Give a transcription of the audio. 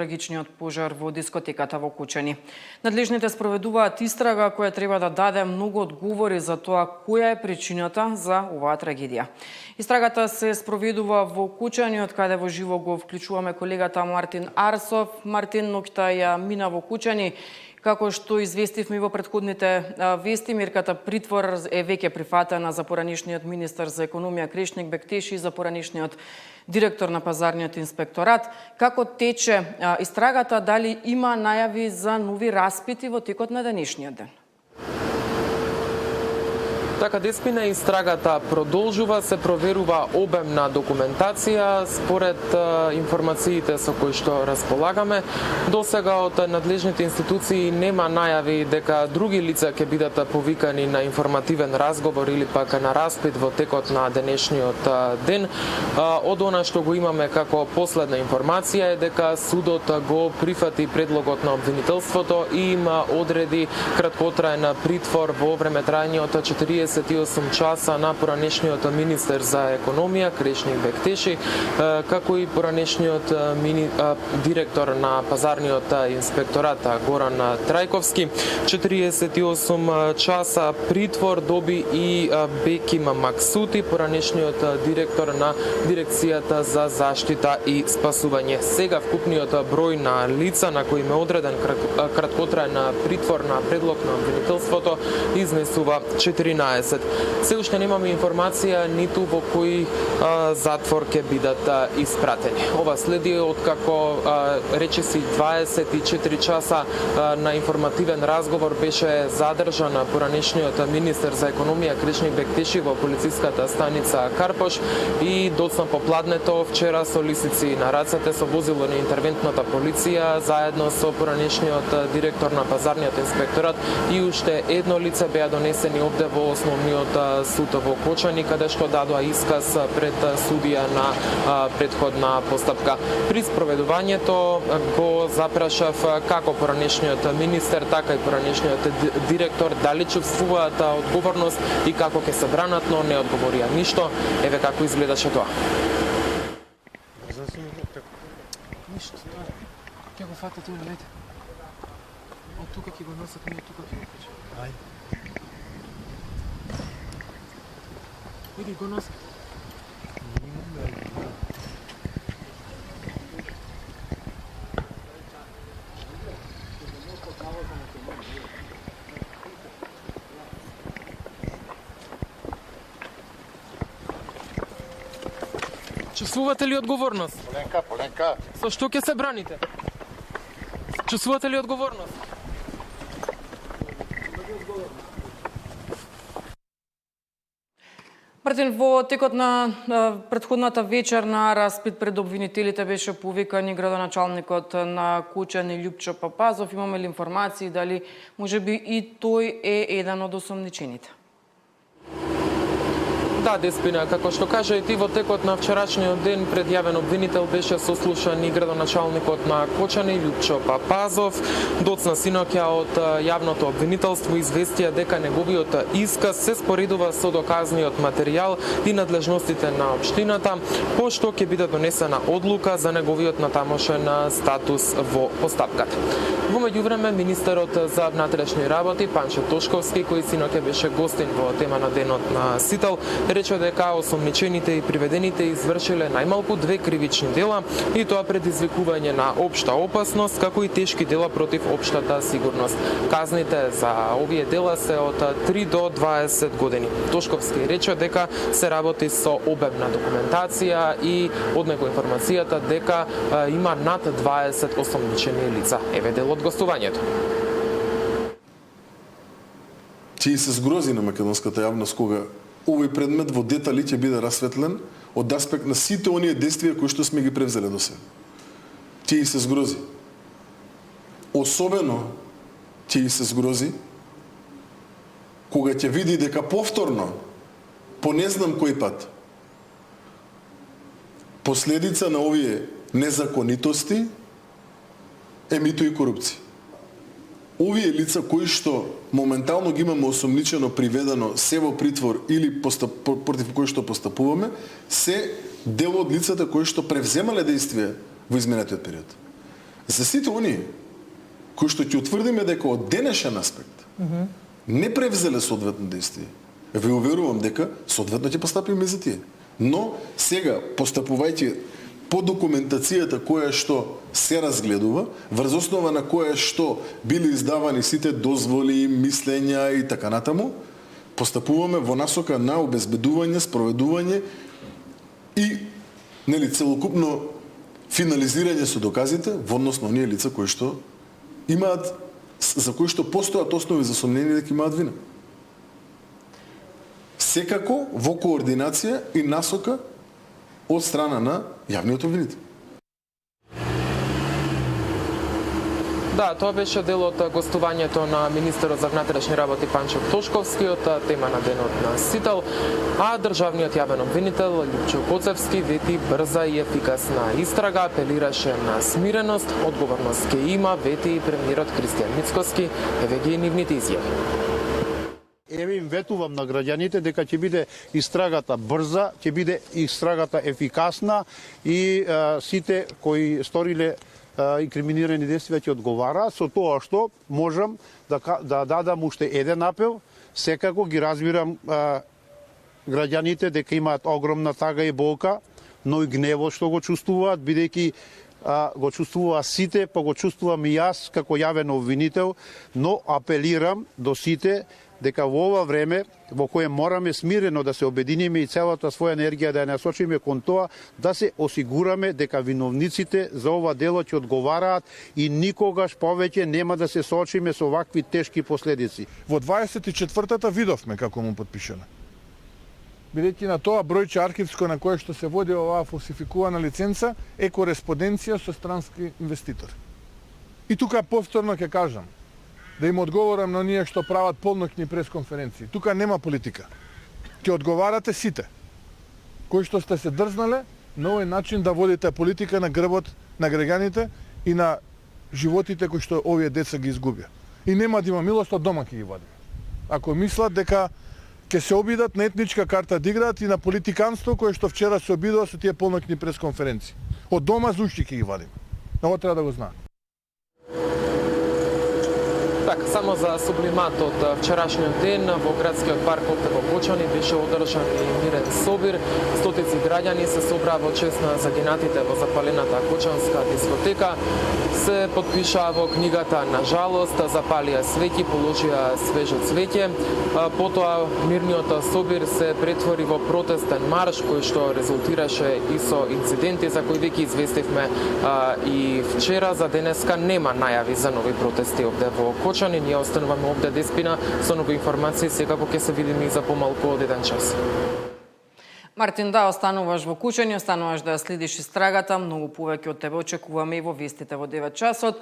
трагичниот пожар во дискотеката во Кучани. Надлежните спроведуваат истрага која треба да даде многу одговори за тоа која е причината за оваа трагедија. Истрагата се спроведува во Кучани, од каде во живо го вклучуваме колегата Мартин Арсов. Мартин, ноќта ја мина во Кучани. Како што известивме во претходните вести, мерката притвор е веќе прифатена за поранишниот министер за економија Крешник Бектеши и за поранишниот директор на пазарниот инспекторат. Како тече истрагата, дали има најави за нови распити во текот на денешниот ден? Така, Деспина, истрагата продолжува, се проверува обемна документација според информациите со кои што располагаме. Досега од надлежните институции нема најави дека други лица ќе бидат повикани на информативен разговор или пак на распит во текот на денешниот ден. Од она што го имаме како последна информација е дека судот го прифати предлогот на обвинителството и им одреди краткотраен притвор во време трајање од 48 часа на поранешниот министер за економија Крешник Бектеши, како и поранешниот директор на пазарниот инспекторат Горан Трајковски. 48 часа притвор доби и Беким Максути, поранешниот директор на дирекцијата за заштита и спасување. Сега вкупниот број на лица на кои им е одреден краткотраен притвор на предлог на обвинителството изнесува 14. Се уште немаме информација ниту во кој затвор ќе бидат испратени. Ова следи откако речиси 24 часа на информативен разговор беше задржан поранешниот министер за економија Крешник Бектеши во полициската станица Карпош и доцна попладнето вчера со лисици на рацете со возило на интервентната полиција заедно со поранешниот директор на пазарниот инспекторат и уште едно лице беа донесени овде во Основниот суд во Кочани, каде што дадоа исказ пред судија на претходна постапка. При спроведувањето го запрашав како поранешниот министер, така и поранешниот директор дали чувствуваат одговорност и како ќе се бранат, но не одговорија ништо. Еве како изгледаше тоа. Ништо, ќе го фатат и лете. Од тука ќе го носат, ние тука ќе го качат. Ајде. Иди го носат. Чувствувате ли одговорност? Поленка. Со што ќе се браните? Чувствувате ли одговорност? Мартин, во текот на претходната вечер на распит пред обвинителите беше повикан и градоначалникот на Кучани Љупчо Папазов. Имаме ли информации дали можеби и тој е еден од осомничените? Да, Деспина, како што кажа и ти, во текот на вчерашниот ден пред јавен обвинител беше сослушан и градоначалникот на Кочани Љупчо Папазов. Доцна синоќа од јавното обвинителство известија дека неговиот исказ се споредува со доказниот материјал и надлежностите на општината, пошто ќе биде донесена одлука за неговиот натамошен статус во постапката. Во меѓувреме, министерот за внатрешни работи Панчо Тошковски, кој синоќа беше гостин во тема на денот на Сител, рече дека осомничените и приведените извршиле најмалку 2 кривични дела и тоа предизвикување на општа опасност, како и тешки дела против општата сигурност. Казните за овие дела се од 3 до 20 години. Тошковски рече дека се работи со обемна документација и од него информацијата дека има над 20 осомничени лица. Еве дел од гостувањето. Ќе се згрози на македонската јавност кога овој предмет во детали ќе биде расветлен од аспект на сите оние действија кои што сме ги превзеле до сега. Ќе се згрози. Особено ќе се згрози кога ќе види дека повторно, по не знам кој пат, последица на овие незаконитости е мито и корупција. Овие лица кои што моментално ги имаме осомничено приведено се во притвор или против кои што постапуваме, се дел од лицата кои што превземале действија во изминатиот период. За сите оние кои што ќе утврдиме дека од денешен аспект не превзеле соодветно действие, ве уверувам дека соодветно ќе постапиме за тие. Но сега, постапувајќи по документацијата која што се разгледува, врз основа на која што били издавани сите дозволи, мислења и така натаму, постапуваме во насока на обезбедување, спроведување и целокупно финализирање со доказите во однос на оние лица кои што имаат, за кои што постојат основи за сомнение дека имаат вина. Секако во координација и насока од страна на јавниот обвинител. Да, тоа беше дел од гостувањето на министерот за внатрешни работи Панчо Тошковскиот, тема на денот на Сител, а државниот јавен обвинител Лјупчо Коцевски вети брза и ефикасна истрага, апелираше на смиреност, одговорност ке има, вети и премиерот Кристијан Мицкоски, еве ги нивните изјави. Еве им ветувам на граѓаните дека ќе биде истрагата брза, ќе биде истрагата ефикасна и сите кои сториле инкриминирани действија ќе одговараат, со тоа што можам да дадам уште еден апел. Секако ги разбирам граѓаните дека имаат огромна тага и болка, но и гневот што го чувствуваат, бидејќи го чувствуваат сите, па го чувствувам и јас како јавен обвинител, но апелирам до сите дека во ова време во кое мораме смирено да се обединиме и целата своја енергија да ја насочиме кон тоа да се осигураме дека виновниците за ова дело ќе одговараат и никогаш повеќе нема да се соочиме со вакви тешки последици. Во 24-та видовме како му подпишано. Бидејќи на тоа бројче архивско на кое што се води оваа фалсификувана лиценца е кореспонденција со странски инвеститор. И тука повторно ќе кажам, да им одговорам на оние што прават полноќни пресконференции. Тука нема политика. Ќе одговарате сите, кои што сте се дрзнале на овој начин да водите политика на грбот на граѓаните и на животите кои што овие деца ги изгубија. И нема да има милост, од дома ќе ги вадиме. Ако мислат дека ќе се обидат на етничка карта да играат и на политиканство кое што вчера се обидува со тие полноќни пресконференции. Од дома за ушти ќе ги вадиме. Ова треба да го знаат. Так, само за сублимат од вчерашниот ден во градскиот парк во Кочани беше одржан и мирен собир. Стотици граѓани се собраа во чест на загинатите во запалената Кочанска дискотека. Се подпишаа во книгата на жалост, запалија свети, положија свежо цвеќе. Потоа мирниот собир се претвори во протестен марш кој што резултираше и со инциденти за кои веќе известивме и вчера. За денеска нема најави за нови протести овде во Кочани. Ние остануваме овде деспина со нови информации, секако ќе се видиме и за помалку од 1 час. Мартин, да, остануваш во Кучани, остануваш да следиш истрагата, многу повеќе од тебе очекуваме и во вестите во 9 часот.